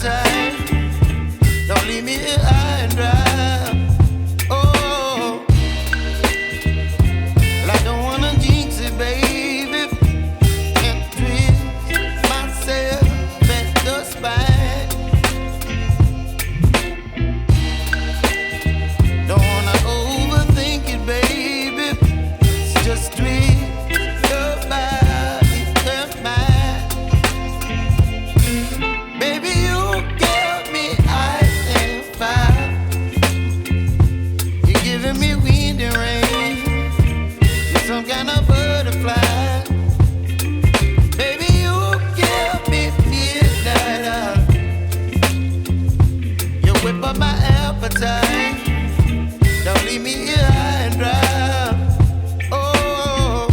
appetite. Don't leave me here high and dry. Oh, well, I don't wanna jinx it, baby, and twist myself at the spine. Don't wanna overthink it, baby. It's just twist your body and mine. Baby, you give me ice and fire. You're giving me wind and rain. You're some kind of butterfly. Baby, you give me midnight oil. You whip up my appetite. Don't leave me here high and dry. Oh,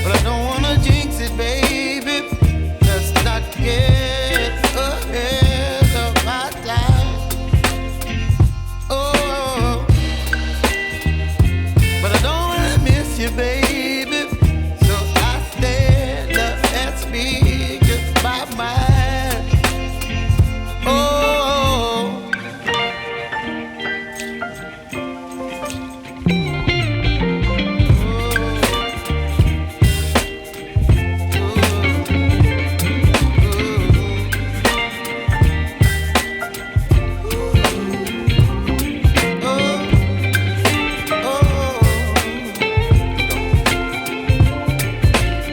but I don't wanna jinx it, baby. Let's not get ahead of my time. Oh, but I don't wanna miss you, baby. So I stand up and speak just my mind. Oh.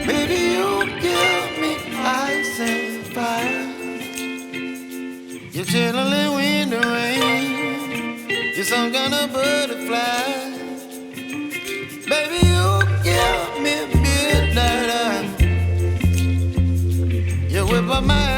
Baby, you give me ice and fire. You're chilling wind and rain. You're some kind of butterfly. Baby, you give me midnight oil. You whip up my